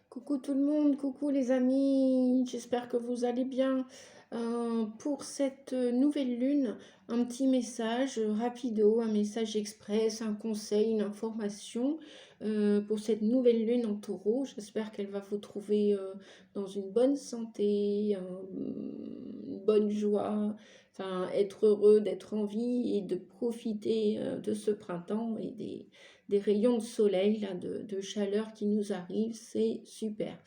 Coucou tout le monde, coucou les amis, j'espère que vous allez bien. Pour cette nouvelle lune, un petit message rapido, un message express, un conseil, une information pour cette nouvelle lune en taureau. J'espère qu'elle va vous trouver dans une bonne santé, une bonne joie, enfin être heureux, d'être en vie et de profiter de ce printemps et des rayons de soleil, là, de chaleur qui nous arrivent, c'est super.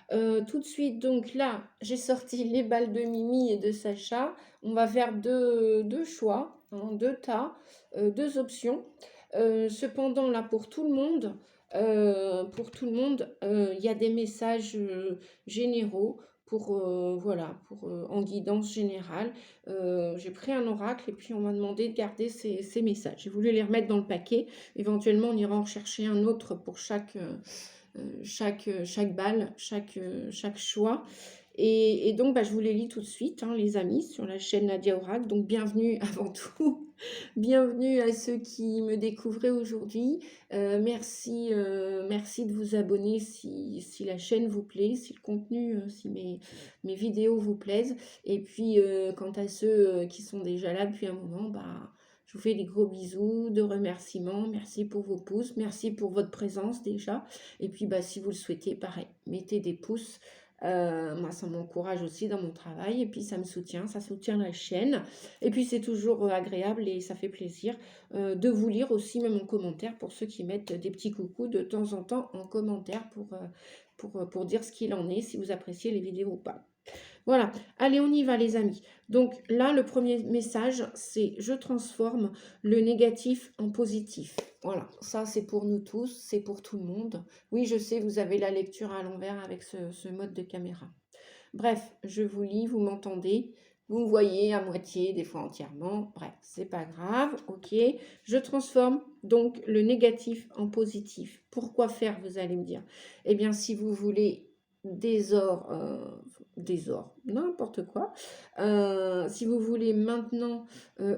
Tout de suite, donc là, j'ai sorti les balles de Mimi et de Sacha. On va faire deux choix, hein, deux tas, deux options. Cependant, là, pour tout le monde, il y a des messages généraux pour, voilà, en guidance générale. J'ai pris un oracle et puis on m'a demandé de garder ces messages. J'ai voulu les remettre dans le paquet. Éventuellement, on ira en chercher un autre pour chaque balle, chaque choix. Et donc, bah, je vous les lis tout de suite, hein, les amis, sur la chaîne Nadia Oracle. Donc, bienvenue avant tout. Bienvenue à ceux qui me découvraient aujourd'hui. Merci de vous abonner si la chaîne vous plaît, si le contenu, si mes vidéos vous plaisent. Et puis, quant à ceux qui sont déjà là depuis un moment, bah, je vous fais des gros bisous, de remerciements. Merci pour vos pouces, merci pour votre présence déjà. Et puis, bah, si vous le souhaitez, pareil, mettez des pouces. Moi, ça m'encourage aussi dans mon travail. Et puis, ça me soutient, ça soutient la chaîne. Et puis, c'est toujours agréable et ça fait plaisir de vous lire aussi, même en commentaire, pour ceux qui mettent des petits coucous de temps en temps en commentaire pour dire ce qu'il en est, si vous appréciez les vidéos ou pas. Voilà, allez, on y va les amis. Donc là, le premier message, c'est je transforme le négatif en positif. Voilà, ça c'est pour nous tous, c'est pour tout le monde. Oui, je sais, vous avez la lecture à l'envers avec ce mode de caméra. Bref, je vous lis, vous m'entendez, vous me voyez à moitié, des fois entièrement. Bref, c'est pas grave, ok. Je transforme donc le négatif en positif. Pourquoi faire, vous allez me dire? Eh bien, si vous voulez des ors, n'importe quoi. Si vous voulez maintenant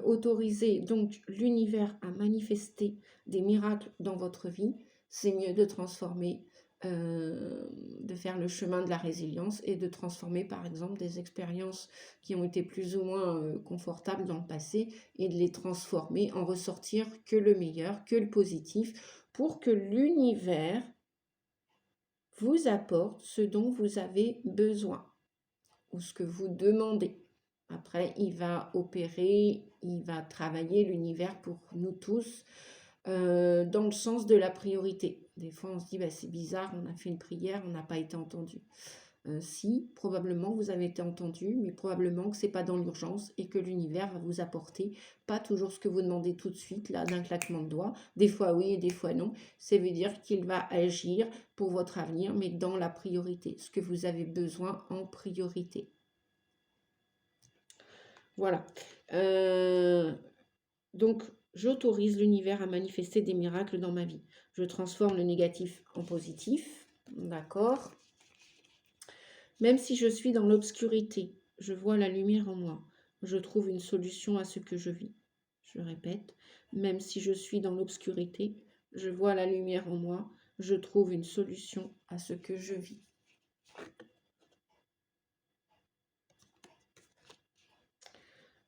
autoriser donc l'univers à manifester des miracles dans votre vie, c'est mieux de transformer, de faire le chemin de la résilience et de transformer par exemple des expériences qui ont été plus ou moins confortables dans le passé et de les transformer, en ressortir que le meilleur, que le positif, pour que l'univers vous apporte ce dont vous avez besoin ou ce que vous demandez. Après, il va opérer, il va travailler l'univers pour nous tous dans le sens de la priorité. Des fois, on se dit, bah, c'est bizarre, on a fait une prière, on n'a pas été entendu. Si, probablement vous avez été entendu, mais probablement que ce n'est pas dans l'urgence et que l'univers va vous apporter pas toujours ce que vous demandez tout de suite, là, d'un claquement de doigts. Des fois oui et des fois non. Ça veut dire qu'il va agir pour votre avenir, mais dans la priorité, ce que vous avez besoin en priorité. Voilà. Donc, j'autorise l'univers à manifester des miracles dans ma vie. Je transforme le négatif en positif. D'accord. Même si je suis dans l'obscurité, je vois la lumière en moi. Je trouve une solution à ce que je vis. Je répète, même si je suis dans l'obscurité, je vois la lumière en moi. Je trouve une solution à ce que je vis.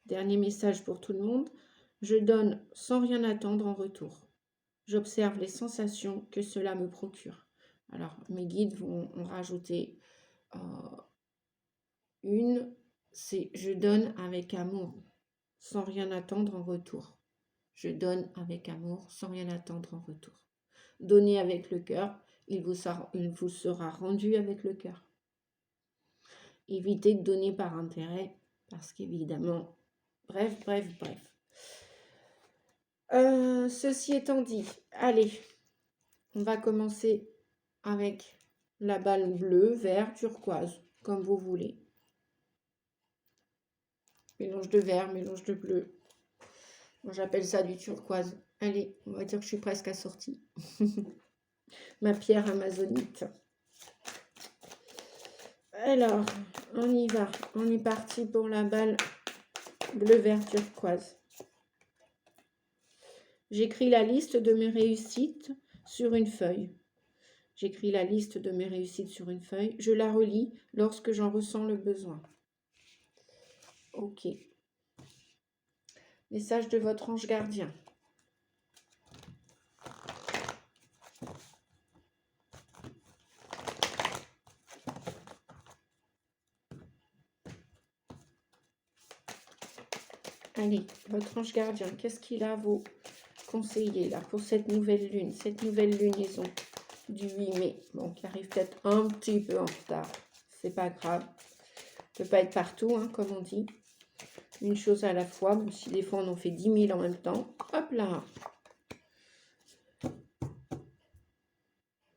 Dernier message pour tout le monde. Je donne sans rien attendre en retour. J'observe les sensations que cela me procure. Alors, mes guides vont en rajouter une, c'est je donne avec amour, sans rien attendre en retour. Je donne avec amour, sans rien attendre en retour. Donnez avec le cœur, il vous sera rendu avec le cœur. Évitez de donner par intérêt, parce qu'évidemment, bref. Ceci étant dit, allez, on va commencer avec la balle bleue, vert, turquoise, comme vous voulez. Mélange de vert, mélange de bleu. Moi, j'appelle ça du turquoise. Allez, on va dire que je suis presque assortie. Ma pierre amazonite. Alors, on y va. On est parti pour la balle bleu, vert, turquoise. J'écris la liste de mes réussites sur une feuille. J'écris la liste de mes réussites sur une feuille. Je la relis lorsque j'en ressens le besoin. Ok. Message de votre ange gardien. Allez, votre ange gardien, qu'est-ce qu'il a à vous conseiller là pour cette nouvelle lune lunaison du 8 mai, bon, qui arrive peut-être un petit peu en retard, c'est pas grave, peut pas être partout, hein, comme on dit, une chose à la fois, même si des fois on en fait 10 000 en même temps. Hop là,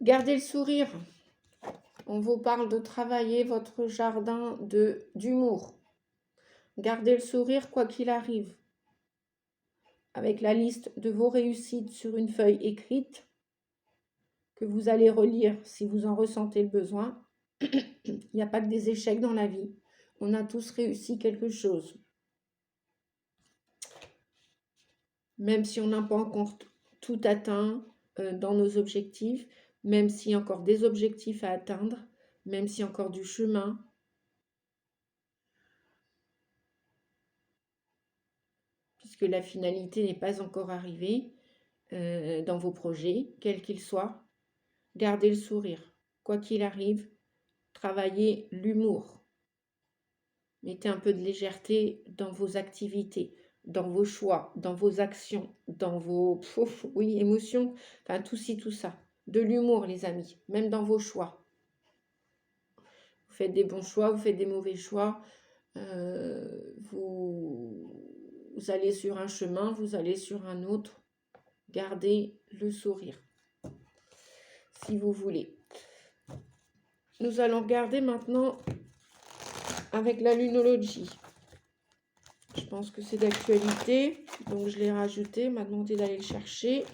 gardez le sourire, on vous parle de travailler votre jardin d'humour, gardez le sourire quoi qu'il arrive, avec la liste de vos réussites sur une feuille écrite, que vous allez relire si vous en ressentez le besoin. Il n'y a pas que des échecs dans la vie. On a tous réussi quelque chose. Même si on n'a pas encore tout atteint dans nos objectifs, même s'il y a encore des objectifs à atteindre, même s'il y a encore du chemin. Puisque la finalité n'est pas encore arrivée dans vos projets, quels qu'ils soient. Gardez le sourire. Quoi qu'il arrive, travaillez l'humour. Mettez un peu de légèreté dans vos activités, dans vos choix, dans vos actions, dans vos émotions, enfin tout ci, tout ça. De l'humour, les amis, même dans vos choix. Vous faites des bons choix, vous faites des mauvais choix, vous allez sur un chemin, vous allez sur un autre. Gardez le sourire, si vous voulez. Nous allons regarder maintenant avec la lunologie. Je pense que c'est d'actualité, donc je l'ai rajouté. M'a demandé d'aller le chercher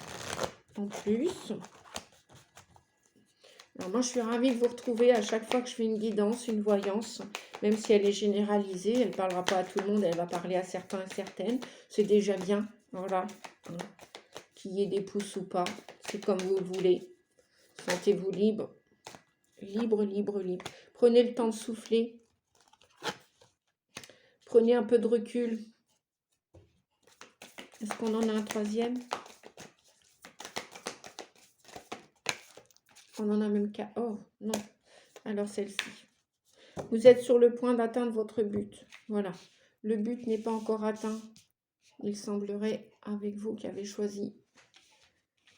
en plus. Alors moi, je suis ravie de vous retrouver à chaque fois que je fais une guidance, une voyance, même si elle est généralisée, elle ne parlera pas à tout le monde, elle va parler à certains et certaines. C'est déjà bien, voilà. Qu'il y ait des pouces ou pas, c'est comme vous le voulez. Sentez-vous libre, libre, libre, libre. Prenez le temps de souffler. Prenez un peu de recul. Est-ce qu'on en a un troisième? On en a même qu'à... Oh, non. Alors celle-ci. Vous êtes sur le point d'atteindre votre but. Voilà. Le but n'est pas encore atteint. Il semblerait, avec vous qui avez choisi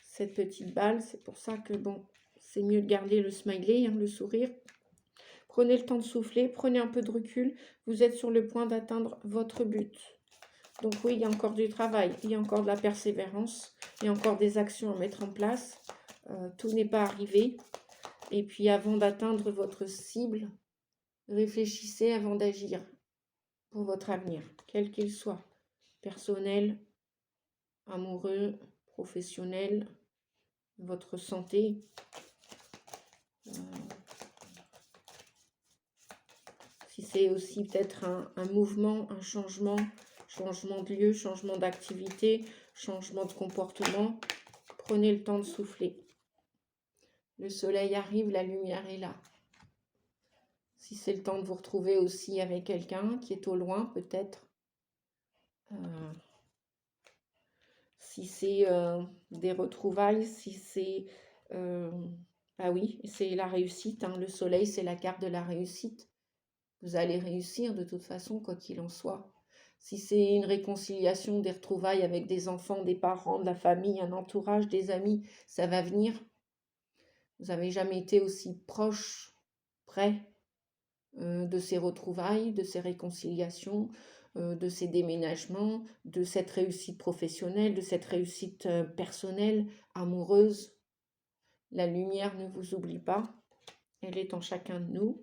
cette petite balle. C'est pour ça que, bon, c'est mieux de garder le smiley, hein, le sourire. Prenez le temps de souffler. Prenez un peu de recul. Vous êtes sur le point d'atteindre votre but. Donc oui, il y a encore du travail. Il y a encore de la persévérance. Il y a encore des actions à mettre en place. Tout n'est pas arrivé. Et puis avant d'atteindre votre cible, réfléchissez avant d'agir pour votre avenir, quel qu'il soit, personnel, amoureux, professionnel, votre santé. Si c'est aussi peut-être un mouvement, un changement de lieu, changement d'activité, changement de comportement, prenez le temps de souffler. Le soleil arrive, la lumière est là. Si c'est le temps de vous retrouver aussi avec quelqu'un qui est au loin, peut-être. Si c'est des retrouvailles, si c'est... ah oui, c'est la réussite. Hein. Le soleil, c'est la carte de la réussite. Vous allez réussir de toute façon, quoi qu'il en soit. Si c'est une réconciliation, des retrouvailles avec des enfants, des parents, de la famille, un entourage, des amis, ça va venir. Vous n'avez jamais été aussi proche, près de ces retrouvailles, de ces réconciliations, de ces déménagements, de cette réussite professionnelle, de cette réussite personnelle, amoureuse. La lumière ne vous oublie pas, elle est en chacun de nous.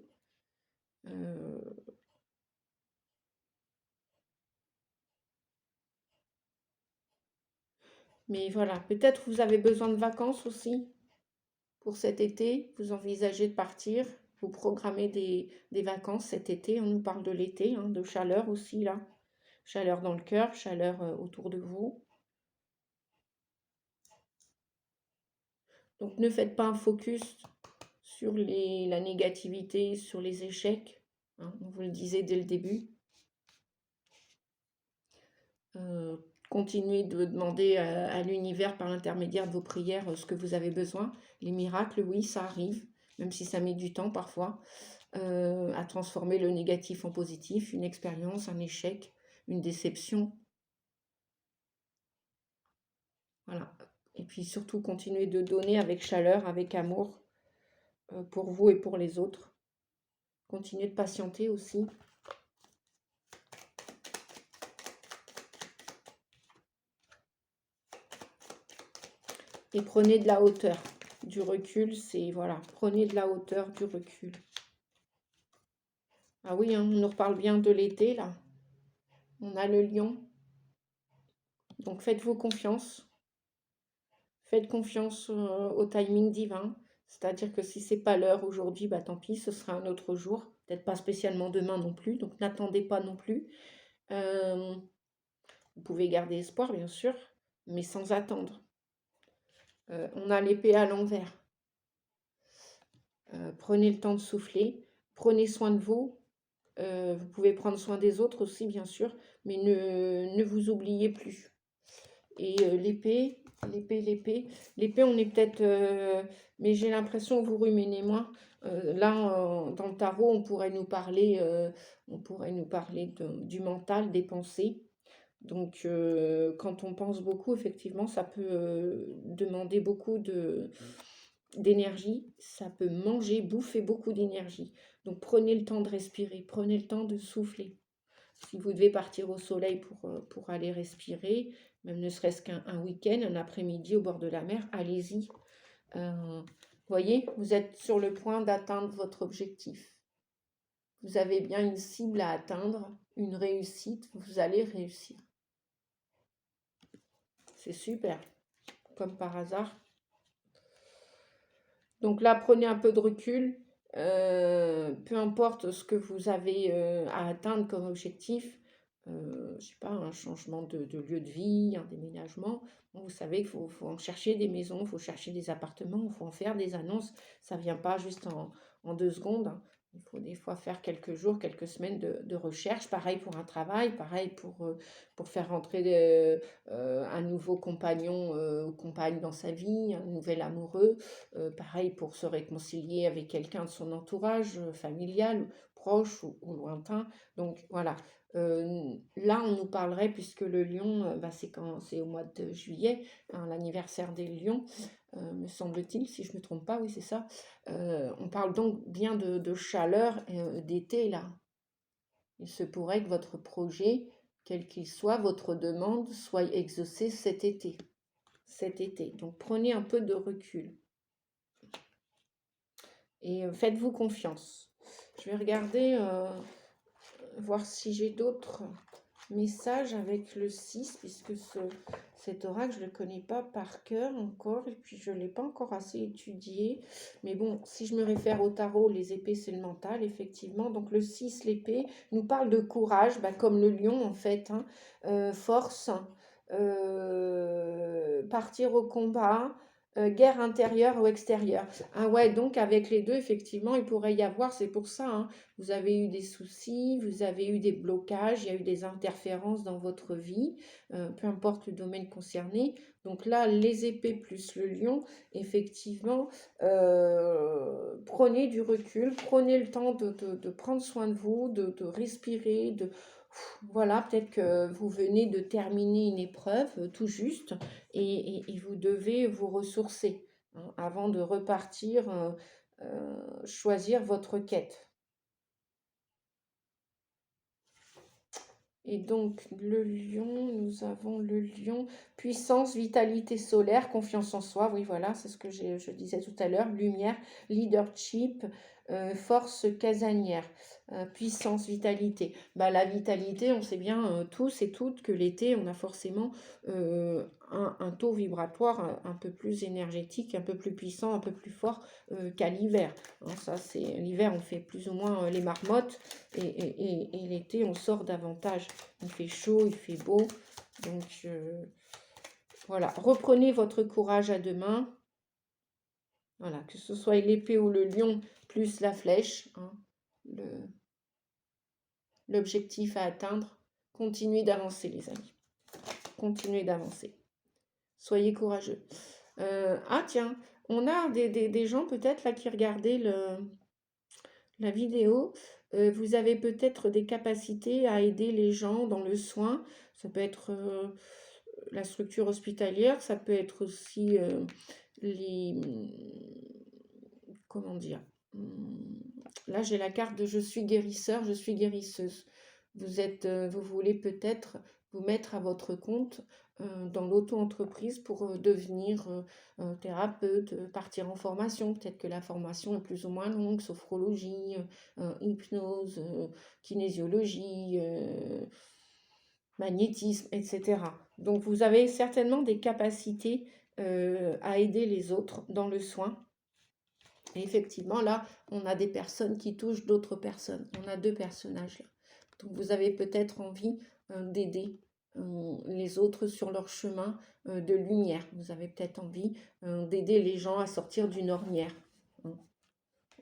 Mais voilà, peut-être vous avez besoin de vacances aussi pour cet été. Vous envisagez de partir, vous programmez des vacances cet été. On nous parle de l'été, hein, de chaleur aussi là. Chaleur dans le cœur, chaleur autour de vous. Donc ne faites pas un focus sur la négativité, sur les échecs, hein, on vous le disait dès le début. Continuez de demander à l'univers par l'intermédiaire de vos prières ce que vous avez besoin. Les miracles, oui, ça arrive, même si ça met du temps parfois, à transformer le négatif en positif, une expérience, un échec, une déception. Voilà. Et puis surtout, continuez de donner avec chaleur, avec amour, pour vous et pour les autres. Continuez de patienter aussi. Et prenez de la hauteur. Du recul, c'est, voilà, prenez de la hauteur, du recul. Ah oui, hein, on nous reparle bien de l'été, là. On a le lion. Donc faites-vous confiance. Faites confiance au timing divin. C'est-à-dire que si c'est pas l'heure aujourd'hui, bah tant pis, ce sera un autre jour. Peut-être pas spécialement demain non plus. Donc n'attendez pas non plus. Vous pouvez garder espoir, bien sûr, mais sans attendre. On a l'épée à l'envers. Prenez le temps de souffler. Prenez soin de vous. Vous pouvez prendre soin des autres aussi, bien sûr, mais ne vous oubliez plus. Et l'épée, on est peut-être... mais j'ai l'impression que vous ruminez moins. Là, dans le tarot, on pourrait nous parler, du mental, des pensées. Donc, quand on pense beaucoup, effectivement, ça peut demander beaucoup d'énergie. Ça peut manger, bouffer beaucoup d'énergie. Donc, prenez le temps de respirer, prenez le temps de souffler. Si vous devez partir au soleil pour aller respirer, même ne serait-ce qu'un week-end, un après-midi au bord de la mer, allez-y. Voyez, vous êtes sur le point d'atteindre votre objectif. Vous avez bien une cible à atteindre, une réussite, vous allez réussir. C'est super, comme par hasard. Donc là, prenez un peu de recul. Peu importe ce que vous avez à atteindre comme objectif, je sais pas, un changement de lieu de vie, un déménagement. Bon, vous savez qu'il faut en chercher des maisons, il faut chercher des appartements, il faut en faire des annonces. Ça ne vient pas juste en 2 secondes, hein. Il faut des fois faire quelques jours, quelques semaines de recherche. Pareil pour un travail, pareil pour faire rentrer un nouveau compagnon ou compagne dans sa vie, un nouvel amoureux. Pareil pour se réconcilier avec quelqu'un de son entourage familial, proche ou lointain. Donc voilà. Là, on nous parlerait, puisque le lion, c'est au mois de juillet, hein, l'anniversaire des lions, me semble-t-il, si je ne me trompe pas, oui, c'est ça. On parle donc bien de chaleur d'été, là. Il se pourrait que votre projet, quel qu'il soit, votre demande, soit exaucée cet été. Cet été. Donc prenez un peu de recul. Et faites-vous confiance. Je vais regarder, voir si j'ai d'autres messages avec le 6, puisque cet oracle, je ne le connais pas par cœur encore, et puis je ne l'ai pas encore assez étudié. Mais bon, si je me réfère au tarot, les épées, c'est le mental, effectivement. Donc le 6, l'épée, nous parle de courage, comme le lion, en fait, hein. Force, partir au combat, guerre intérieure ou extérieure. Ah ouais, donc avec les deux, effectivement, il pourrait y avoir, c'est pour ça, hein, vous avez eu des soucis, vous avez eu des blocages, il y a eu des interférences dans votre vie, peu importe le domaine concerné. Donc là, les épées plus le lion, effectivement, prenez du recul, prenez le temps de prendre soin de vous, de respirer, voilà, peut-être que vous venez de terminer une épreuve tout juste et vous devez vous ressourcer, hein, avant de repartir, choisir votre quête. Et donc, le lion, nous avons le lion, puissance, vitalité solaire, confiance en soi, oui, voilà, c'est ce que je disais tout à l'heure, lumière, leadership, force casanière, puissance, vitalité. La vitalité, on sait bien tous et toutes que l'été, on a forcément un taux vibratoire un peu plus énergétique, un peu plus puissant, un peu plus fort qu'à l'hiver. Hein, ça, c'est l'hiver, on fait plus ou moins les marmottes, et l'été, on sort davantage. Il fait chaud, il fait beau. Donc, voilà. Reprenez votre courage à deux mains. Voilà, que ce soit l'épée ou le lion, plus la flèche, hein, l'objectif à atteindre. Continuez d'avancer, les amis. Continuez d'avancer. Soyez courageux. Ah tiens, on a des gens peut-être là qui regardaient la vidéo. Vous avez peut-être des capacités à aider les gens dans le soin. Ça peut être la structure hospitalière, ça peut être aussi les... Comment dire? Là, j'ai la carte de je suis guérisseur, je suis guérisseuse. Vous voulez peut-être vous mettre à votre compte dans l'auto-entreprise pour devenir thérapeute, partir en formation. Peut-être que la formation est plus ou moins longue, sophrologie, hypnose, kinésiologie, magnétisme, etc. Donc, vous avez certainement des capacités à aider les autres dans le soin. Et effectivement, là, on a des personnes qui touchent d'autres personnes. On a deux personnages là. Donc, vous avez peut-être envie d'aider les autres sur leur chemin de lumière. Vous avez peut-être envie d'aider les gens à sortir d'une ornière hein,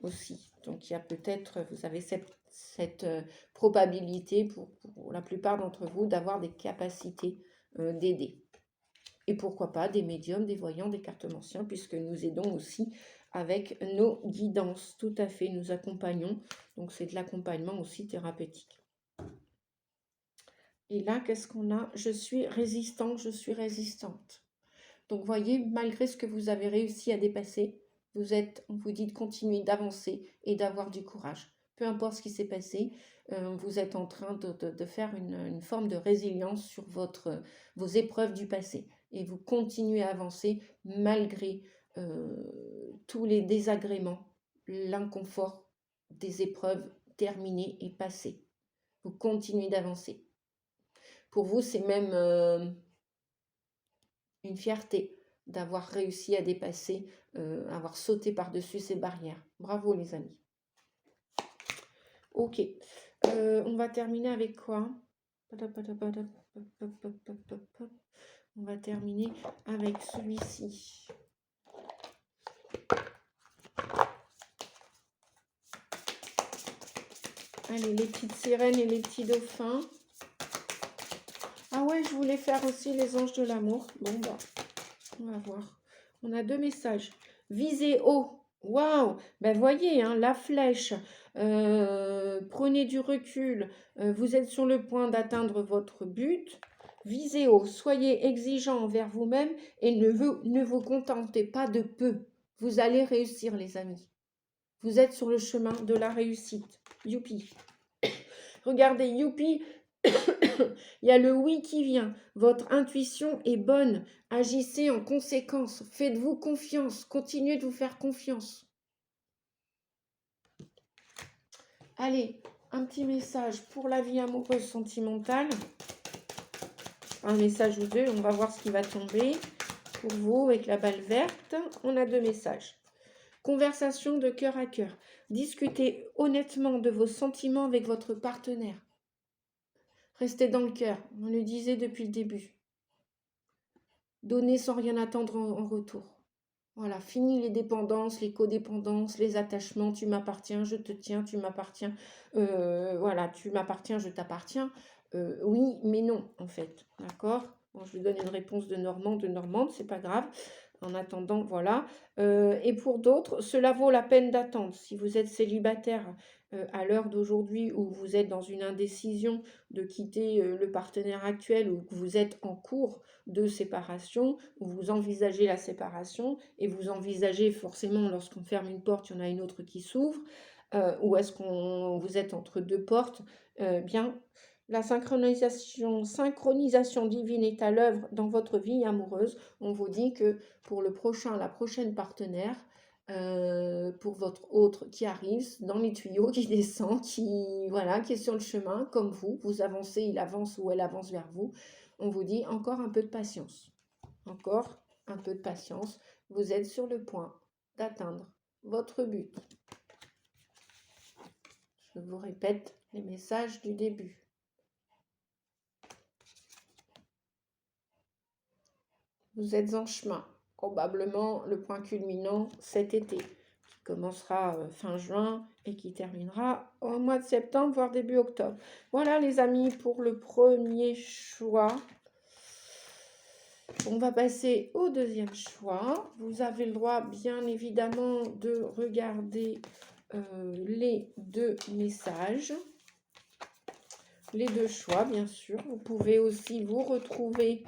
aussi. Donc, il y a peut-être, vous avez cette probabilité pour la plupart d'entre vous d'avoir des capacités d'aider. Et pourquoi pas des médiums, des voyants, des cartomanciens, puisque nous aidons aussi avec nos guidances. Tout à fait, nous accompagnons. Donc, c'est de l'accompagnement aussi thérapeutique. Et là, qu'est-ce qu'on a? Je suis résistant, je suis résistante. Donc, voyez, malgré ce que vous avez réussi à dépasser, on vous dit de continuer d'avancer et d'avoir du courage. Peu importe ce qui s'est passé, vous êtes en train de faire une forme de résilience sur vos épreuves du passé. Et vous continuez à avancer malgré tous les désagréments, l'inconfort des épreuves terminées et passées. Vous continuez d'avancer. Pour vous, c'est même une fierté d'avoir réussi à dépasser, avoir sauté par-dessus ces barrières. Bravo les amis. Ok, on va terminer avec quoi? On va terminer avec celui-ci. Allez, les petites sirènes et les petits dauphins. Ah ouais, je voulais faire aussi les anges de l'amour. Bon, bah, on va voir. On a deux messages. Visez haut. Waouh! Ben voyez, hein, la flèche. Prenez du recul. Vous êtes sur le point d'atteindre votre but. Visez haut. Soyez exigeant envers vous-même et ne vous contentez pas de peu. Vous allez réussir, les amis. Vous êtes sur le chemin de la réussite. Youpi! Regardez, youpi! Il y a le oui qui vient. Votre intuition est bonne. Agissez en conséquence. Faites-vous confiance. Continuez de vous faire confiance. Allez, un petit message pour la vie amoureuse sentimentale. Un message ou deux. On va voir ce qui va tomber pour vous avec la balle verte. On a deux messages. Conversation de cœur à cœur. Discutez honnêtement de vos sentiments avec votre partenaire. Restez dans le cœur, on le disait depuis le début. Donnez sans rien attendre en retour. Voilà, fini les dépendances, les codépendances, les attachements, tu m'appartiens, je te tiens, tu m'appartiens, voilà, tu m'appartiens, je t'appartiens. Oui, mais non, en fait, d'accord? Bon, je lui donne une réponse de Normande, c'est pas grave. En attendant, voilà. Et pour d'autres, cela vaut la peine d'attendre. Si vous êtes célibataire à l'heure d'aujourd'hui où vous êtes dans une indécision de quitter le partenaire actuel ou que vous êtes en cours de séparation, où vous envisagez la séparation et vous envisagez forcément lorsqu'on ferme une porte, il y en a une autre qui s'ouvre, ou est-ce que vous êtes entre deux portes, bien... La synchronisation divine est à l'œuvre dans votre vie amoureuse. On vous dit que pour le prochain, la prochaine partenaire, pour votre autre qui arrive dans les tuyaux, qui descend, qui est sur le chemin comme vous avancez, il avance ou elle avance vers vous. On vous dit encore un peu de patience. Encore un peu de patience. Vous êtes sur le point d'atteindre votre but. Je vous répète les messages du début. Vous êtes en chemin. probablement le point culminant cet été, qui commencera fin juin et qui terminera au mois de septembre, voire début octobre. Voilà les amis pour le premier choix. On va passer au deuxième choix. Vous avez le droit, bien évidemment, de regarder les deux messages, les deux choix, bien sûr. Vous pouvez aussi vous retrouver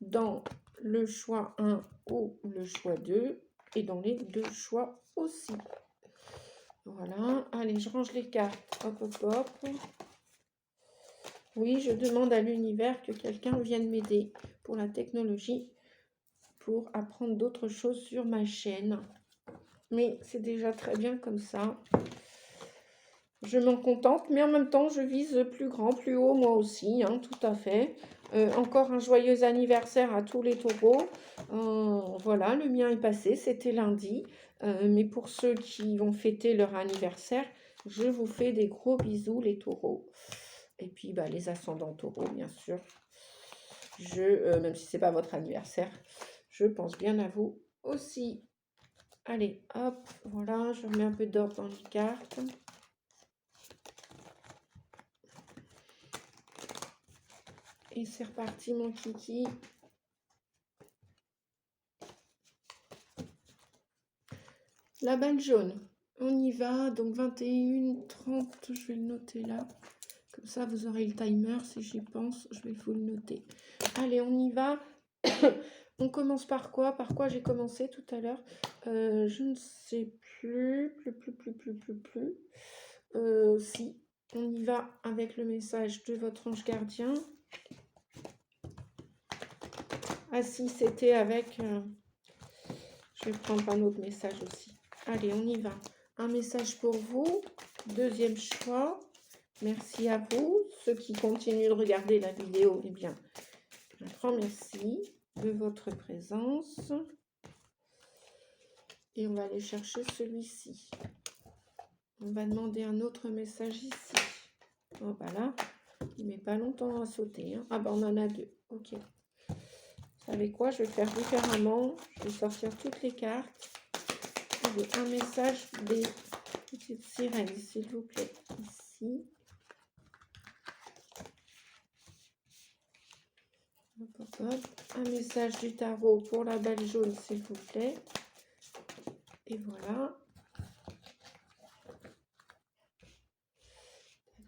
dans le choix 1 ou le choix 2 et dans les deux choix aussi. Voilà. Allez, je range les cartes. Hop, hop, hop. Oui, je demande à l'univers que quelqu'un vienne m'aider pour la technologie, pour apprendre d'autres choses sur ma chaîne. Mais c'est déjà très bien comme ça. Je m'en contente, mais en même temps, je vise plus grand, plus haut, moi aussi, hein, tout à fait. Encore un joyeux anniversaire à tous les taureaux. Voilà, le mien est passé, c'était lundi. Mais pour ceux qui vont fêter leur anniversaire, je vous fais des gros bisous, les taureaux. Et puis, bah, les ascendants taureaux, bien sûr. Même si ce n'est pas votre anniversaire, je pense bien à vous aussi. Allez, hop, voilà, je remets un peu d'ordre dans les cartes. Et c'est reparti, mon kiki. La balle jaune. On y va. Donc 21h30, je vais le noter là. Comme ça, vous aurez le timer. Si j'y pense, je vais vous le noter. Allez, on y va. On commence par quoi? Par quoi j'ai commencé tout à l'heure? Je ne sais plus. Si, on y va avec le message de votre ange gardien. Ah si, c'était avec... je vais prendre un autre message aussi. Allez, on y va. Un message pour vous. Deuxième choix. Merci à vous. Ceux qui continuent de regarder la vidéo, eh bien, un grand merci de votre présence. Et on va aller chercher celui-ci. On va demander un autre message ici. Oh, bah là, il met pas longtemps à sauter. Hein. Ah, bah on en a deux. Ok. Vous savez quoi? Je vais faire différemment. Je vais sortir toutes les cartes. Allez, un message des petites sirènes, s'il vous plaît. Ici. Hop, hop, hop. Un message du tarot pour la balle jaune, s'il vous plaît. Et voilà.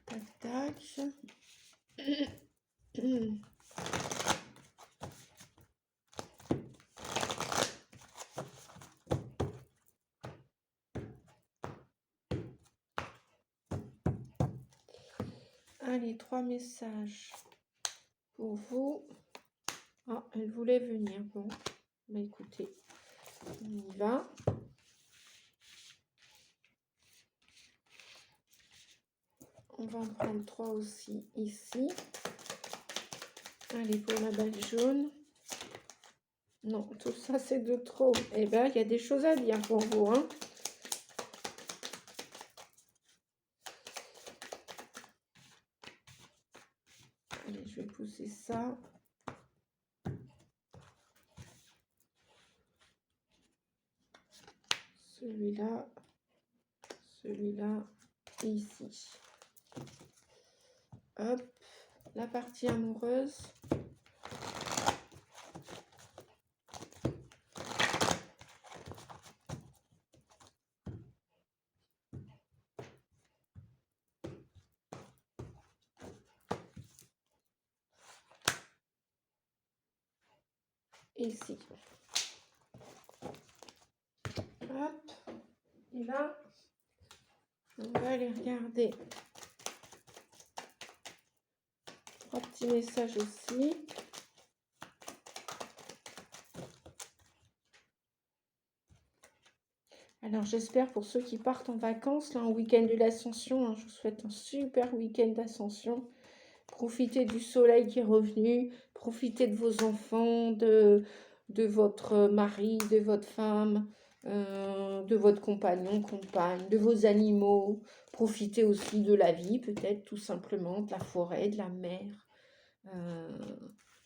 Tac, tac, tac. Allez, 3 messages pour vous. Ah, elle voulait venir. Bon, bah écoutez, on y va. On va en prendre 3 aussi ici. Allez, pour la balle jaune. Non, tout ça, c'est de trop. Eh bien, il y a des choses à dire pour vous, hein. Allez, je vais pousser ça. Celui-là. Celui-là. Et ici. Hop. La partie amoureuse. Ici. Hop. Et là, on va aller regarder. 3 petits messages aussi. Alors, j'espère pour ceux qui partent en vacances, là, en week-end de l'Ascension, hein, je vous souhaite un super week-end d'Ascension. Profitez du soleil qui est revenu, profitez de vos enfants, de votre mari, de votre femme, de votre compagnon, compagne, de vos animaux. Profitez aussi de la vie, peut-être tout simplement, de la forêt, de la mer.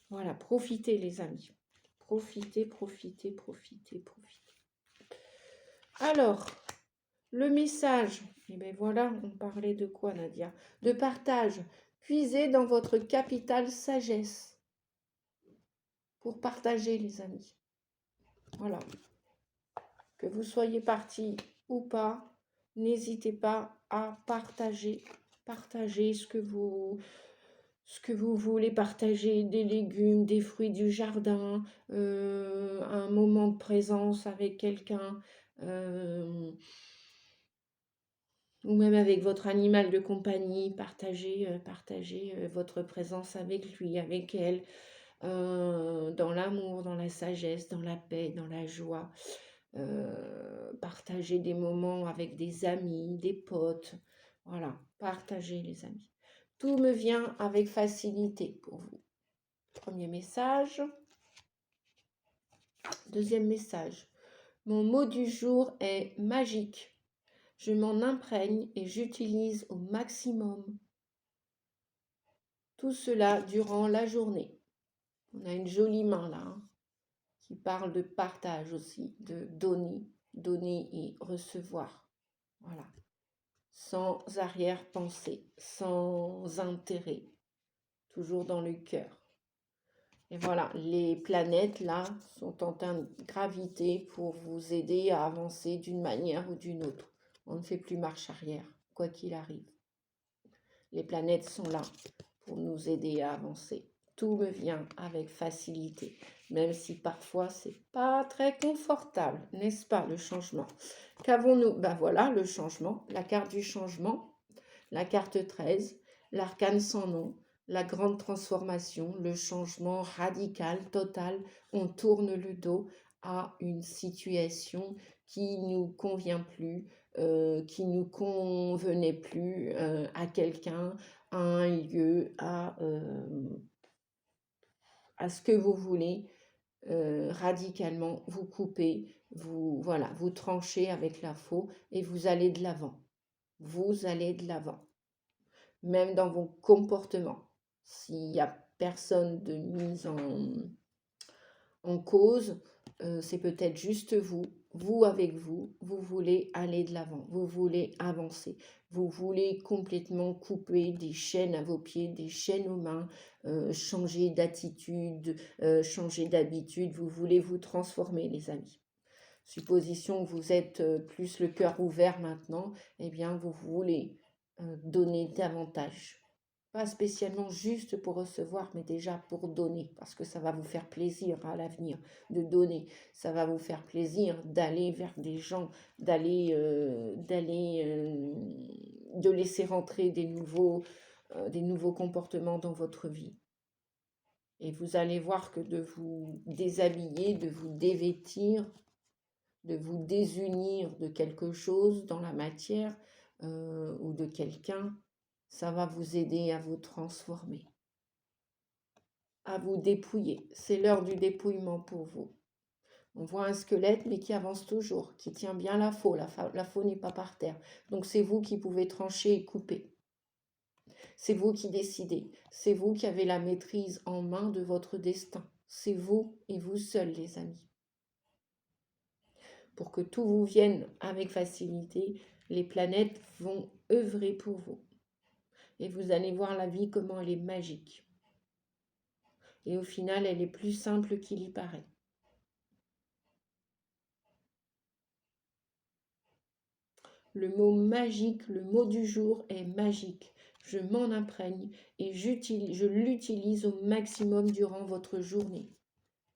Voilà, profitez les amis. Profitez, profitez, profitez, profitez. Alors, le message, et bien voilà, on parlait de quoi, Nadia? De partage. Puisez dans votre capitale sagesse pour partager, les amis. Voilà. Que vous soyez partis ou pas, n'hésitez pas à partager. Partagez ce que vous voulez partager, des légumes, des fruits du jardin, un moment de présence avec quelqu'un, ou même avec votre animal de compagnie, partagez votre présence avec lui, avec elle, dans l'amour, dans la sagesse, dans la paix, dans la joie. Partagez des moments avec des amis, des potes. Voilà, partagez, les amis. Tout me vient avec facilité pour vous. Premier message. Deuxième message. Mon mot du jour est magique. Je m'en imprègne et j'utilise au maximum tout cela durant la journée. On a une jolie main là, hein, qui parle de partage aussi, de donner et recevoir. Voilà. Sans arrière-pensée, sans intérêt, toujours dans le cœur. Et voilà, les planètes là sont en train de graviter pour vous aider à avancer d'une manière ou d'une autre. On ne fait plus marche arrière, quoi qu'il arrive. Les planètes sont là pour nous aider à avancer. Tout me vient avec facilité, même si parfois c'est pas très confortable, n'est-ce pas, le changement? Qu'avons-nous? Ben voilà, le changement, la carte du changement, la carte 13, l'arcane sans nom, la grande transformation, le changement radical, total. On tourne le dos à une situation qui ne nous convient plus, qui ne nous convenait plus, à quelqu'un, à un lieu, à ce que vous voulez. Radicalement, vous coupez, vous tranchez avec la faux et vous allez de l'avant. Vous allez de l'avant. Même dans vos comportements. S'il n'y a personne de mise en cause, c'est peut-être juste vous avec vous voulez aller de l'avant, vous voulez avancer, vous voulez complètement couper des chaînes à vos pieds, des chaînes aux mains, changer d'attitude, changer d'habitude, vous voulez vous transformer, les amis. Supposition que vous êtes plus le cœur ouvert maintenant, eh bien vous voulez donner davantage. Pas spécialement juste pour recevoir, mais déjà pour donner, parce que ça va vous faire plaisir à l'avenir de donner. Ça va vous faire plaisir d'aller vers des gens, de laisser rentrer des nouveaux comportements dans votre vie. Et vous allez voir que de vous déshabiller, de vous dévêtir, de vous désunir de quelque chose dans la matière ou de quelqu'un, ça va vous aider à vous transformer, à vous dépouiller. C'est l'heure du dépouillement pour vous. On voit un squelette, mais qui avance toujours, qui tient bien la faux. La faux n'est pas par terre. Donc c'est vous qui pouvez trancher et couper. C'est vous qui décidez. C'est vous qui avez la maîtrise en main de votre destin. C'est vous et vous seuls, les amis. Pour que tout vous vienne avec facilité, les planètes vont œuvrer pour vous. Et vous allez voir la vie, comment elle est magique. Et au final, elle est plus simple qu'il y paraît. Le mot magique, le mot du jour est magique. Je m'en imprègne et je l'utilise au maximum durant votre journée.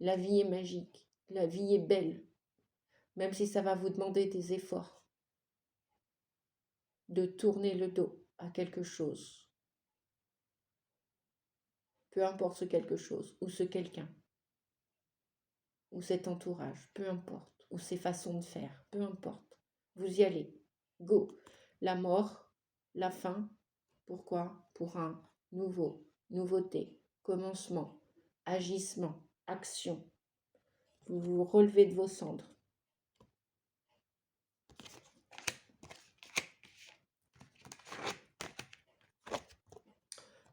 La vie est magique, la vie est belle, même si ça va vous demander des efforts. De tourner le dos à quelque chose. Peu importe ce quelque chose, ou ce quelqu'un, ou cet entourage, peu importe, ou ses façons de faire, peu importe. Vous y allez. Go. La mort, la fin. Pourquoi? Pour un nouveauté, commencement, agissement, action. Vous vous relevez de vos cendres.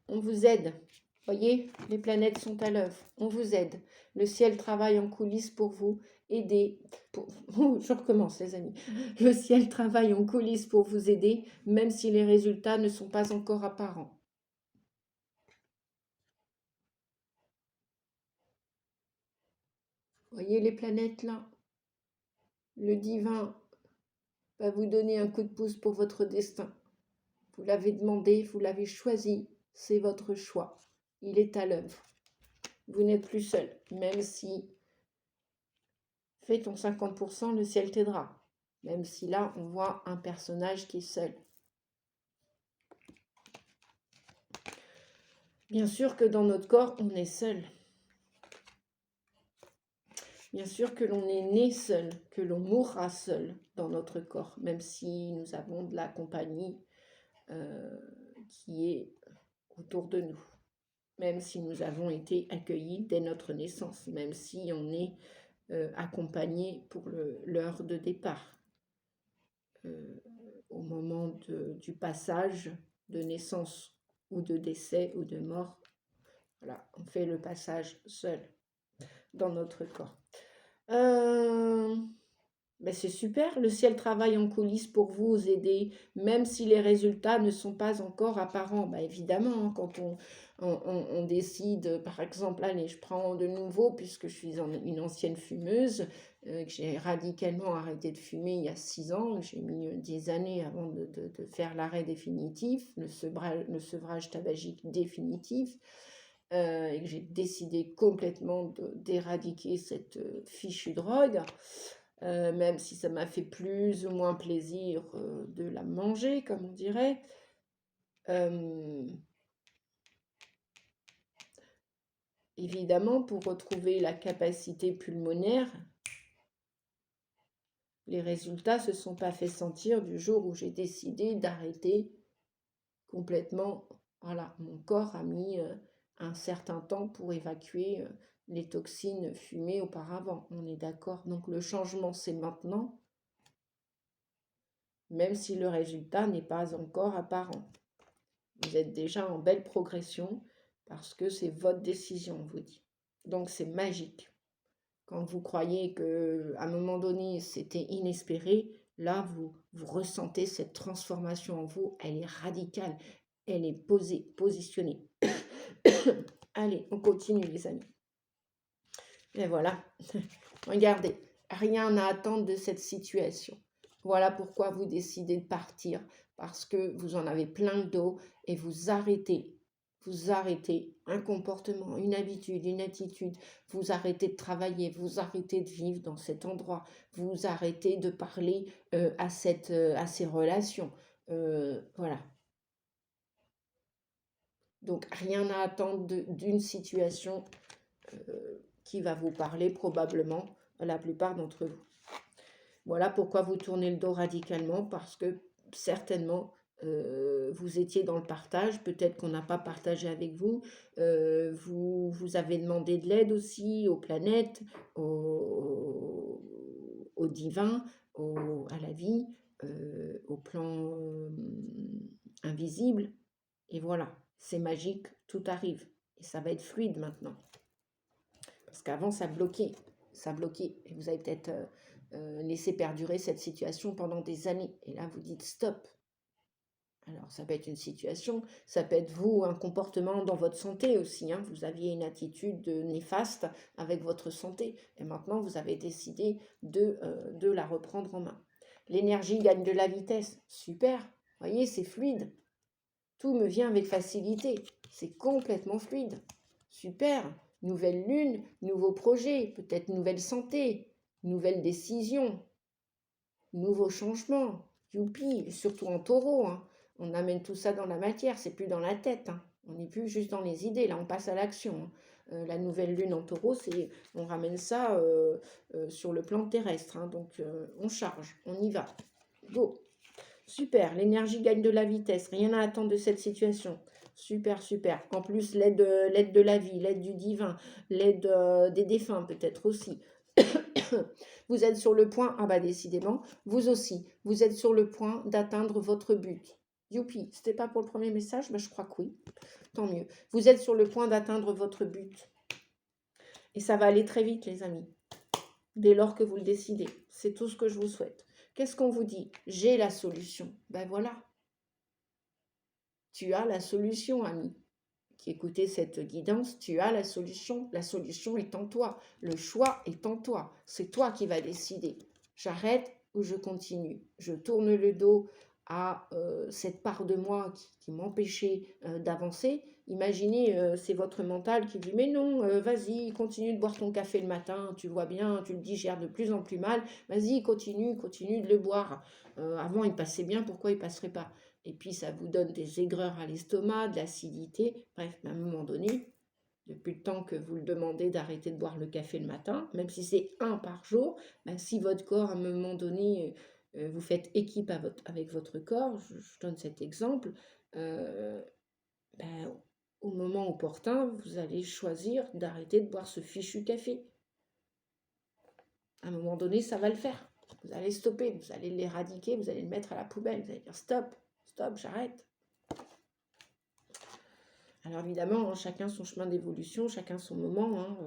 On vous aide. Voyez, les planètes sont à l'œuvre. On vous aide. Le ciel travaille en coulisses pour vous aider. Je recommence, les amis. Le ciel travaille en coulisses pour vous aider, même si les résultats ne sont pas encore apparents. Voyez les planètes là? Le divin va vous donner un coup de pouce pour votre destin. Vous l'avez demandé, vous l'avez choisi, c'est votre choix. Il est à l'œuvre. Vous n'êtes plus seul, même si fais ton 50%, le ciel t'aidera. Même si là, on voit un personnage qui est seul. Bien sûr que dans notre corps, on est seul. Bien sûr que l'on est né seul, que l'on mourra seul dans notre corps, même si nous avons de la compagnie qui est autour de nous. Même si nous avons été accueillis dès notre naissance, même si on est accompagné pour l'heure de départ. Au moment du passage de naissance ou de décès ou de mort, voilà, on fait le passage seul dans notre corps. Ben c'est super, le ciel travaille en coulisses pour vous aider, même si les résultats ne sont pas encore apparents. Ben évidemment, hein, quand on décide, par exemple, allez, je prends de nouveau, puisque je suis une ancienne fumeuse, que j'ai radicalement arrêté de fumer il y a 6 ans, j'ai mis des années avant de faire l'arrêt définitif, le sevrage tabagique définitif, et que j'ai décidé complètement d'éradiquer cette fichue drogue. Même si ça m'a fait plus ou moins plaisir de la manger, comme on dirait. Évidemment, pour retrouver la capacité pulmonaire, les résultats ne se sont pas fait sentir du jour où j'ai décidé d'arrêter complètement. Voilà, mon corps a mis un certain temps pour évacuer les toxines fumées auparavant. On est d'accord. Donc le changement, c'est maintenant, même si le résultat n'est pas encore apparent. Vous êtes déjà en belle progression parce que c'est votre décision, on vous dit. Donc c'est magique. Quand vous croyez qu'à un moment donné, c'était inespéré, là, vous ressentez cette transformation en vous. Elle est radicale. Elle est positionnée. Allez, on continue, les amis. Et voilà. Regardez, rien à attendre de cette situation. Voilà pourquoi vous décidez de partir, parce que vous en avez plein le dos et vous arrêtez un comportement, une habitude, une attitude, vous arrêtez de travailler, vous arrêtez de vivre dans cet endroit, vous arrêtez de parler à ces relations. Voilà. Donc, rien à attendre d'une situation qui va vous parler probablement la plupart d'entre vous. Voilà pourquoi vous tournez le dos radicalement, parce que certainement vous étiez dans le partage, peut-être qu'on n'a pas partagé avec vous, vous avez demandé de l'aide aussi aux planètes, au divin, à la vie, au plan invisible, et voilà, c'est magique, tout arrive, et ça va être fluide maintenant. Parce qu'avant, ça bloquait, et vous avez peut-être laissé perdurer cette situation pendant des années. Et là, vous dites stop. Alors, ça peut être une situation, ça peut être vous, un comportement dans votre santé aussi. Hein. Vous aviez une attitude néfaste avec votre santé. Et maintenant, vous avez décidé de la reprendre en main. L'énergie gagne de la vitesse. Super. Vous voyez, c'est fluide. Tout me vient avec facilité. C'est complètement fluide. Super. Nouvelle lune, nouveau projet, peut-être nouvelle santé, nouvelle décision, nouveau changement. Youpi, surtout en taureau. Hein. On amène tout ça dans la matière, c'est plus dans la tête. Hein. On n'est plus juste dans les idées, là on passe à l'action. Hein. La nouvelle lune en taureau, on ramène ça sur le plan terrestre. Hein. Donc on charge, on y va. Go. Super, l'énergie gagne de la vitesse, rien à attendre de cette situation. Super, super. En plus, l'aide de la vie, l'aide du divin, l'aide des défunts peut-être aussi. Vous êtes sur le point, ah bah décidément, vous aussi, vous êtes sur le point d'atteindre votre but. Youpi, c'était pas pour le premier message, je crois que oui. Tant mieux. Vous êtes sur le point d'atteindre votre but. Et ça va aller très vite, les amis. Dès lors que vous le décidez. C'est tout ce que je vous souhaite. Qu'est-ce qu'on vous dit? J'ai la solution. Ben voilà. Tu as la solution, ami. Qui écoutez cette guidance, tu as la solution. La solution est en toi. Le choix est en toi. C'est toi qui vas décider. J'arrête ou je continue. Je tourne le dos à cette part de moi qui m'empêchait d'avancer. Imaginez, c'est votre mental qui dit mais non, vas-y, continue de boire ton café le matin, tu vois bien, tu le digères de plus en plus mal, vas-y, continue de le boire. Avant, il passait bien, pourquoi il passerait pas? Et puis ça vous donne des aigreurs à l'estomac, de l'acidité, bref, à un moment donné, depuis le temps que vous le demandez d'arrêter de boire le café le matin, même si c'est un par jour, ben, si votre corps, à un moment donné, vous faites équipe avec votre corps, je donne cet exemple, ben, au moment opportun, vous allez choisir d'arrêter de boire ce fichu café. À un moment donné, ça va le faire. Vous allez stopper, vous allez l'éradiquer, vous allez le mettre à la poubelle, vous allez dire stop, j'arrête. Alors évidemment, hein, chacun son chemin d'évolution, chacun son moment. Hein,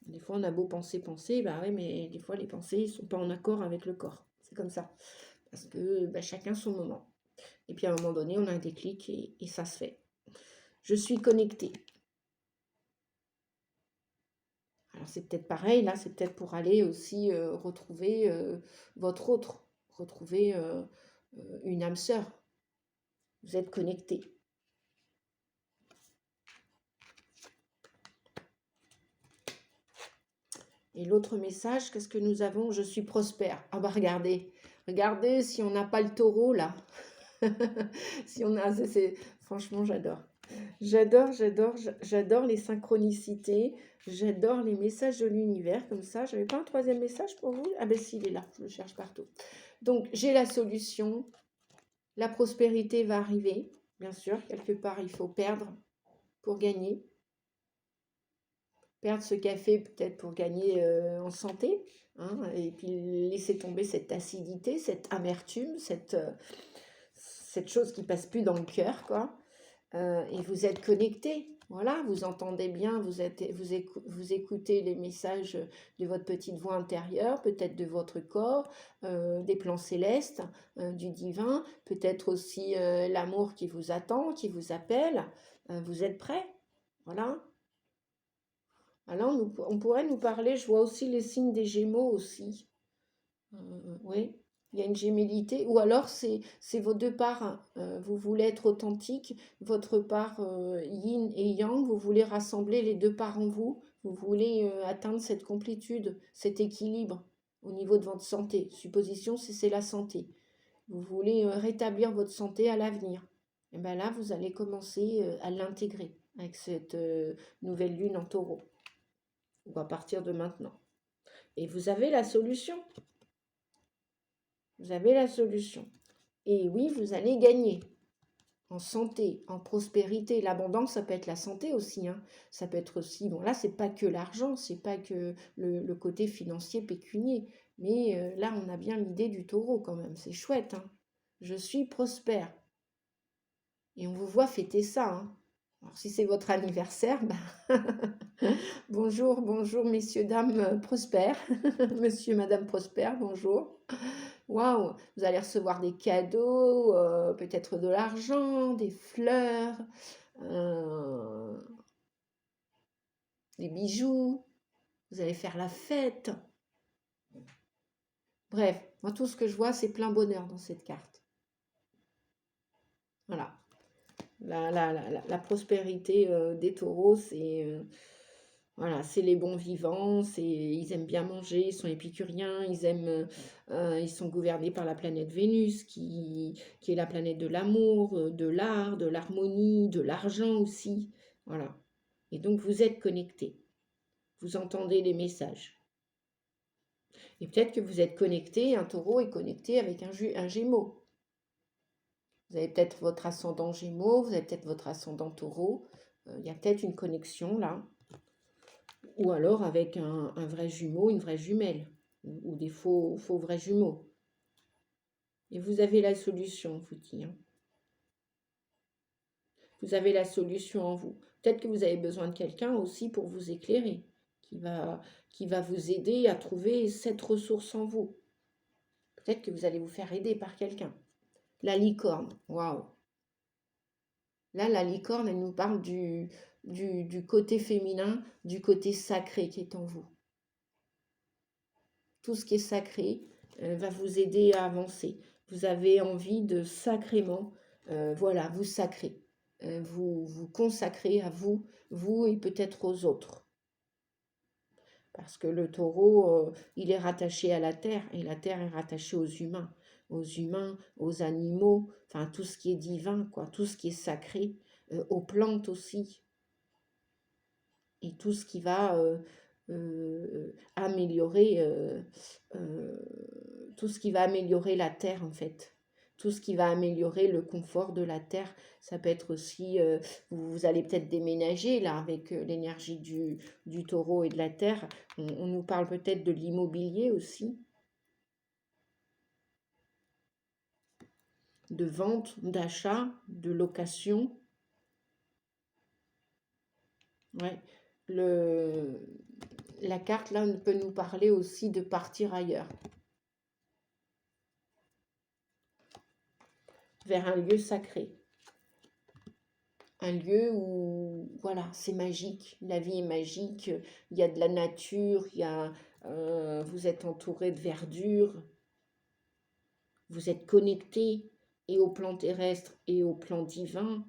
des fois, on a beau penser, bah oui, mais des fois, les pensées ne sont pas en accord avec le corps. C'est comme ça. Parce que chacun son moment. Et puis à un moment donné, on a un déclic et ça se fait. Je suis connectée. Alors c'est peut-être pareil, là, c'est peut-être pour aller aussi retrouver votre autre, retrouver une âme sœur. Vous êtes connecté. Et l'autre message, qu'est-ce que nous avons? Je suis prospère. Ah bah regardez, regardez si on n'a pas le taureau là. Si on a, franchement, j'adore. J'adore les synchronicités. J'adore les messages de l'univers comme ça. J'avais pas un troisième message pour vous? Ah ben si, il est là. Je le cherche partout. Donc j'ai la solution. La prospérité va arriver. Bien sûr, quelque part, il faut perdre pour gagner. Perdre ce café peut-être pour gagner en santé, hein, et puis laisser tomber cette acidité, cette amertume, cette chose qui passe plus dans le cœur, quoi. Et vous êtes connecté, voilà, vous entendez bien, vous écoutez les messages de votre petite voix intérieure, peut-être de votre corps, des plans célestes, du divin, peut-être aussi l'amour qui vous attend, qui vous appelle. Vous êtes prêts, voilà. Alors, on pourrait nous parler, je vois aussi les signes des Gémeaux aussi. Oui, il y a une gémellité. Ou alors, c'est vos deux parts. Hein. Vous voulez être authentique, votre part yin et yang, vous voulez rassembler les deux parts en vous. Vous voulez atteindre cette complétude, cet équilibre au niveau de votre santé. Supposition, c'est la santé. Vous voulez rétablir votre santé à l'avenir. Et bien là, vous allez commencer à l'intégrer avec cette nouvelle lune en taureau ou à partir de maintenant. Et vous avez la solution. Vous avez la solution. Et oui, vous allez gagner en santé, en prospérité. L'abondance, ça peut être la santé aussi. Hein. Ça peut être aussi, bon là, c'est pas que l'argent, c'est pas que le côté financier pécunier. Mais là, on a bien l'idée du taureau quand même. C'est chouette. Hein. Je suis prospère. Et on vous voit fêter ça. Hein. Alors, si c'est votre anniversaire, bonjour, messieurs, dames prospères, monsieur, madame prospère, bonjour. Waouh, vous allez recevoir des cadeaux, peut-être de l'argent, des fleurs, des bijoux, vous allez faire la fête. Bref, moi tout ce que je vois, c'est plein bonheur dans cette carte. Voilà. La prospérité des taureaux, c'est voilà, c'est les bons vivants, ils aiment bien manger, ils sont épicuriens, ils sont gouvernés par la planète Vénus, qui est la planète de l'amour, de l'art, de l'harmonie, de l'argent aussi. Voilà. Et donc vous êtes connectés. Vous entendez les messages. Et peut-être que vous êtes connecté, un taureau est connecté avec un gémeau. Vous avez peut-être votre ascendant Gémeaux, vous avez peut-être votre ascendant Taureau. Il y a peut-être une connexion là. Ou alors avec un vrai jumeau, une vraie jumelle. Ou des faux vrais jumeaux. Et vous avez la solution, je vous dis. Hein. Vous avez la solution en vous. Peut-être que vous avez besoin de quelqu'un aussi pour vous éclairer, qui va vous aider à trouver cette ressource en vous. Peut-être que vous allez vous faire aider par quelqu'un. La licorne, waouh! Là, la licorne, elle nous parle du côté féminin, du côté sacré qui est en vous. Tout ce qui est sacré va vous aider à avancer. Vous avez envie de sacrément, voilà, vous sacrer, vous consacrer à vous, vous et peut-être aux autres. Parce que le taureau, il est rattaché à la terre et la terre est rattachée aux humains, aux animaux, enfin tout ce qui est divin, quoi, tout ce qui est sacré, aux plantes aussi, et tout ce qui va améliorer, tout ce qui va améliorer la terre en fait. Tout ce qui va améliorer le confort de la terre. Ça peut être aussi, vous allez peut-être déménager là avec l'énergie du taureau et de la terre. On nous parle peut-être de l'immobilier aussi, de vente, d'achat, de location. Ouais. La carte là peut nous parler aussi de partir ailleurs, vers un lieu sacré. Un lieu où, voilà, c'est magique, la vie est magique, il y a de la nature, vous êtes entouré de verdure, vous êtes connecté et au plan terrestre et au plan divin.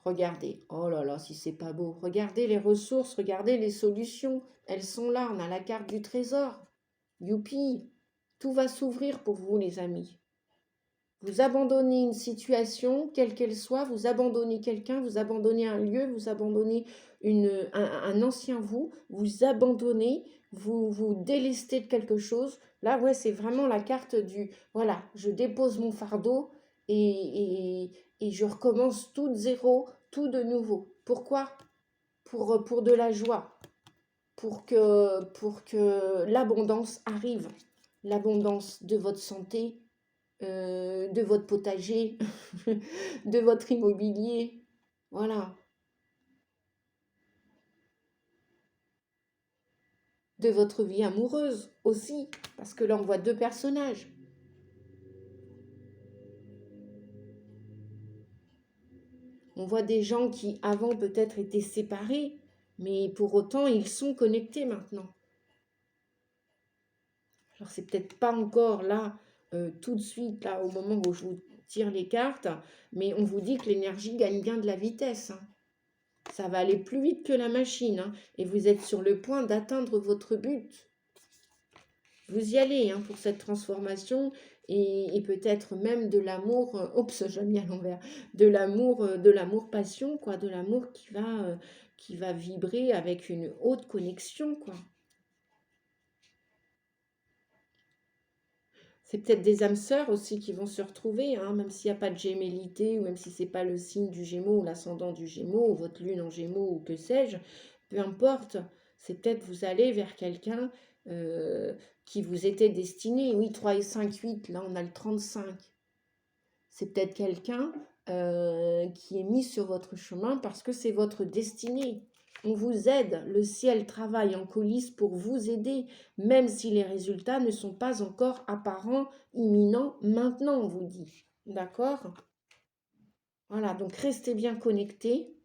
Regardez, oh là là, si c'est pas beau, regardez les ressources, regardez les solutions, elles sont là, on a la carte du trésor, youpi, tout va s'ouvrir pour vous les amis. Vous abandonnez une situation, quelle qu'elle soit, vous abandonnez quelqu'un, vous abandonnez un lieu, vous abandonnez un ancien vous abandonnez, vous délestez de quelque chose. Là, ouais, c'est vraiment la carte du, voilà, je dépose mon fardeau et je recommence tout de zéro, tout de nouveau. Pourquoi? Pour de la joie, pour que l'abondance arrive, l'abondance de votre santé, de votre potager, de votre immobilier. Voilà. De votre vie amoureuse aussi. Parce que là, on voit deux personnages. On voit des gens qui avant peut-être étaient séparés, mais pour autant, ils sont connectés maintenant. Alors, c'est peut-être pas encore là, tout de suite, là, au moment où je vous tire les cartes, mais on vous dit que l'énergie gagne bien de la vitesse, hein. Ça va aller plus vite que la machine, hein, et vous êtes sur le point d'atteindre votre but. Vous y allez hein, pour cette transformation et peut-être même de l'amour, oups, j'ai mis à l'envers, de l'amour passion, quoi, de l'amour qui va vibrer avec une haute connexion, quoi. C'est peut-être des âmes sœurs aussi qui vont se retrouver, hein, même s'il n'y a pas de gémellité, ou même si c'est pas le signe du Gémeaux ou l'ascendant du Gémeaux, ou votre lune en Gémeaux, ou que sais-je, peu importe, c'est peut-être vous allez vers quelqu'un qui vous était destiné. Oui, 3 et 5, 8, là on a le 35. C'est peut-être quelqu'un qui est mis sur votre chemin parce que c'est votre destinée. On vous aide, le ciel travaille en coulisses pour vous aider, même si les résultats ne sont pas encore apparents, imminents, maintenant on vous dit. D'accord? Voilà, donc restez bien connectés.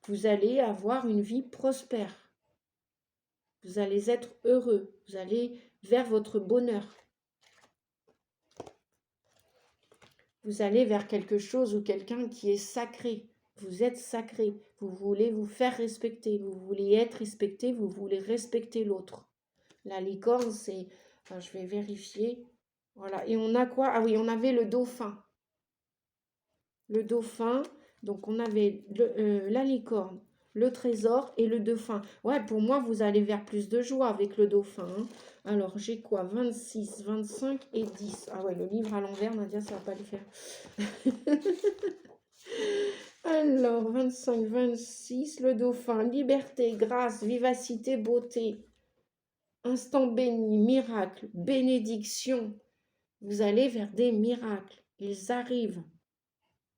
Vous allez avoir une vie prospère. Vous allez être heureux. Vous allez vers votre bonheur. Vous allez vers quelque chose ou quelqu'un qui est sacré. Vous êtes sacré. Vous voulez vous faire respecter. Vous voulez être respecté. Vous voulez respecter l'autre. La licorne, c'est... Enfin, je vais vérifier. Voilà. Et on a quoi? Ah oui, on avait le dauphin. Le dauphin. Donc, on avait la licorne, le trésor et le dauphin. Ouais, pour moi, vous allez vers plus de joie avec le dauphin. Hein. Alors, j'ai quoi? 26, 25 et 10. Ah ouais, le livre à l'envers, Nadia, ça va pas le faire. Alors, 25, 26, le dauphin, liberté, grâce, vivacité, beauté, instant béni, miracle, bénédiction, Vous allez vers des miracles. Ils arrivent.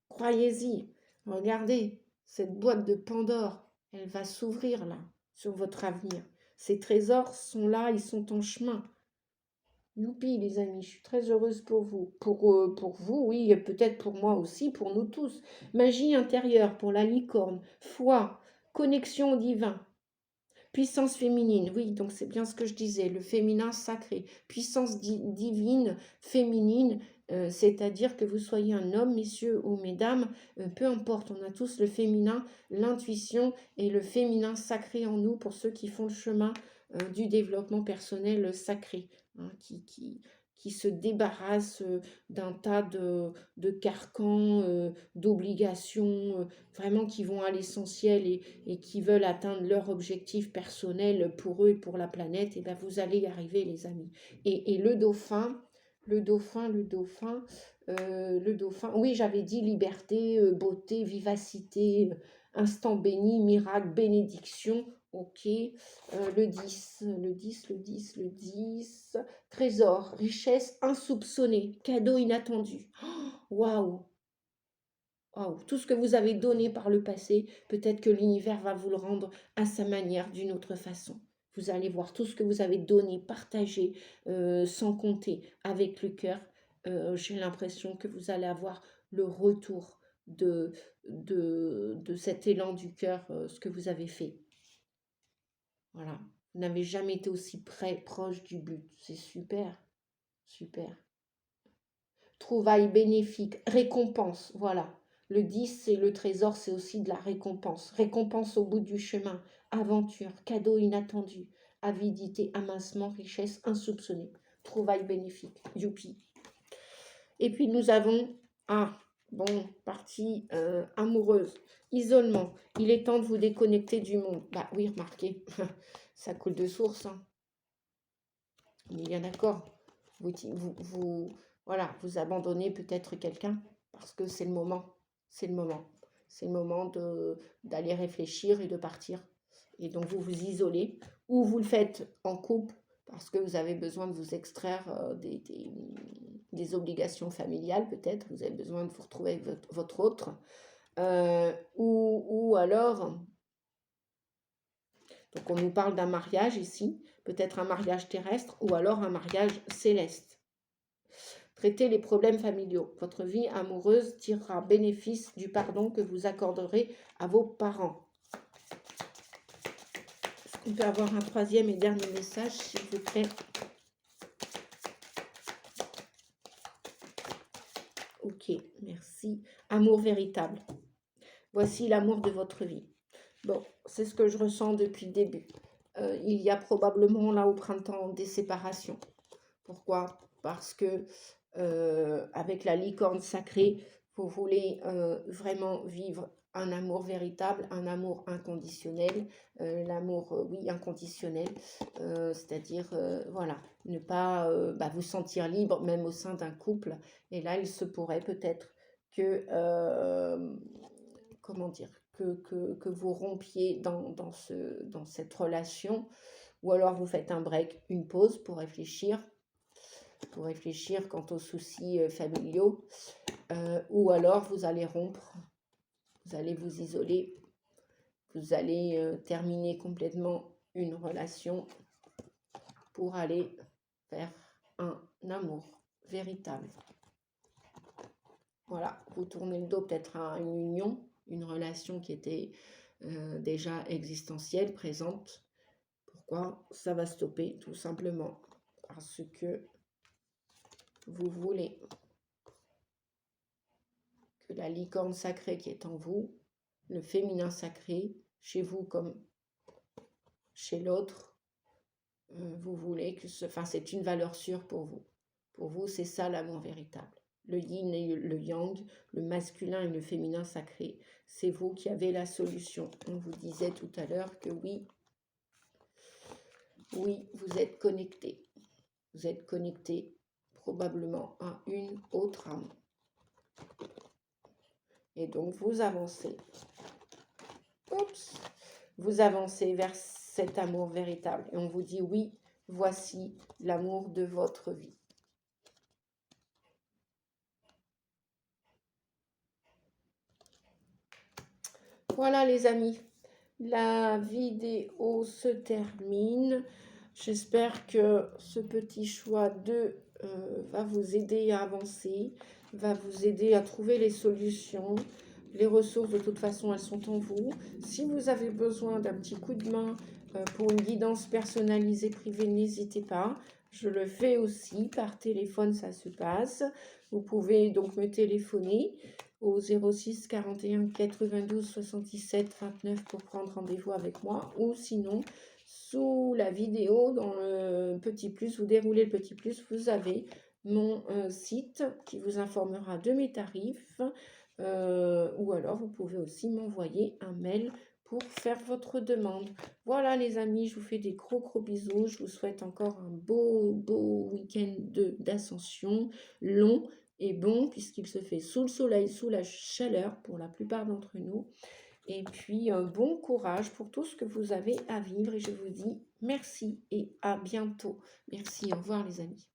Croyez-y. Regardez, cette boîte de Pandore, elle va s'ouvrir là, sur votre avenir. Ces trésors sont là, ils sont en chemin. Youpi, les amis, je suis très heureuse pour vous. Pour vous, oui, et peut-être pour moi aussi, pour nous tous. Magie intérieure pour la licorne, foi, connexion au divin, puissance féminine. Oui, donc c'est bien ce que je disais, le féminin sacré. Puissance divine, féminine, c'est-à-dire que vous soyez un homme, messieurs ou mesdames, peu importe, on a tous le féminin, l'intuition et le féminin sacré en nous pour ceux qui font le chemin du développement personnel sacré, hein, qui se débarrassent d'un tas de carcans, d'obligations, vraiment qui vont à l'essentiel et qui veulent atteindre leur objectif personnel pour eux et pour la planète, et ben vous allez y arriver, les amis. Et le dauphin, le dauphin, oui, j'avais dit liberté, beauté, vivacité, instant béni, miracle, bénédiction. Ok, le 10, trésor, richesse insoupçonnée, cadeau inattendu. Waouh, waouh, tout ce que vous avez donné par le passé, peut-être que l'univers va vous le rendre à sa manière, d'une autre façon. Vous allez voir tout ce que vous avez donné, partagé, sans compter, avec le cœur. J'ai l'impression que vous allez avoir le retour de cet élan du cœur, ce que vous avez fait. Voilà. Vous n'avez jamais été aussi proche du but. C'est super, super. Trouvailles bénéfiques, récompense, voilà. Le 10, c'est le trésor, c'est aussi de la récompense. Récompense au bout du chemin, aventure, cadeau inattendu, avidité, amassement, richesse insoupçonnée. Trouvailles bénéfiques, youpi. Et puis nous avons, partie amoureuse, isolement. Il est temps de vous déconnecter du monde. Bah oui, remarquez, ça coule de source, hein. On est bien d'accord. Voilà, vous abandonnez peut-être quelqu'un parce que c'est le moment. C'est le moment. C'est le moment d'aller réfléchir et de partir. Et donc vous vous isolez ou vous le faites en couple parce que vous avez besoin de vous extraire des obligations familiales peut-être. Vous avez besoin de vous retrouver avec votre autre. Ou alors, donc on nous parle d'un mariage ici, peut-être un mariage terrestre ou alors un mariage céleste. Traitez les problèmes familiaux. Votre vie amoureuse tirera bénéfice du pardon que vous accorderez à vos parents. Est-ce qu'on peut avoir un troisième et dernier message, s'il vous plaît? Ok, merci. Amour véritable. Voici l'amour de votre vie. Bon, c'est ce que je ressens depuis le début. Il y a probablement là au printemps des séparations. Pourquoi? Parce que avec la licorne sacrée, vous voulez vraiment vivre un amour véritable, un amour inconditionnel, l'amour, oui, inconditionnel, c'est-à-dire, voilà, ne pas vous sentir libre, même au sein d'un couple. Et là, il se pourrait peut-être que, comment dire, que vous rompiez dans cette relation, ou alors vous faites un break, une pause pour réfléchir quant aux soucis familiaux, ou alors vous allez rompre, vous allez vous isoler, vous allez terminer complètement une relation pour aller vers un amour véritable. Voilà, vous tournez le dos peut-être à une union, une relation qui était déjà existentielle, présente. Pourquoi? Ça va stopper tout simplement parce que vous voulez que la licorne sacrée qui est en vous, le féminin sacré, chez vous comme chez l'autre, vous voulez que c'est une valeur sûre pour vous. Pour vous, c'est ça l'amour véritable. Le yin et le yang, le masculin et le féminin sacré, c'est vous qui avez la solution. On vous disait tout à l'heure que oui, vous êtes connectés. Vous êtes connectés probablement à une autre âme. Et donc, vous avancez. Vous avancez vers cet amour véritable. Et on vous dit, oui, voici l'amour de votre vie. Voilà les amis, la vidéo se termine. J'espère que ce petit choix va vous aider à avancer, va vous aider à trouver les solutions. Les ressources, de toute façon, elles sont en vous. Si vous avez besoin d'un petit coup de main pour une guidance personnalisée privée, n'hésitez pas. Je le fais aussi par téléphone, ça se passe. Vous pouvez donc me téléphoner au 06 41 92 77 29 pour prendre rendez-vous avec moi, ou sinon sous la vidéo dans le petit plus, vous déroulez le petit plus, vous avez mon site qui vous informera de mes tarifs, ou alors vous pouvez aussi m'envoyer un mail pour faire votre demande. Voilà les amis, je vous fais des gros bisous, je vous souhaite encore un beau week-end d'ascension long et bon, puisqu'il se fait sous le soleil, sous la chaleur pour la plupart d'entre nous. Et puis, bon courage pour tout ce que vous avez à vivre. Et je vous dis merci et à bientôt. Merci, au revoir les amis.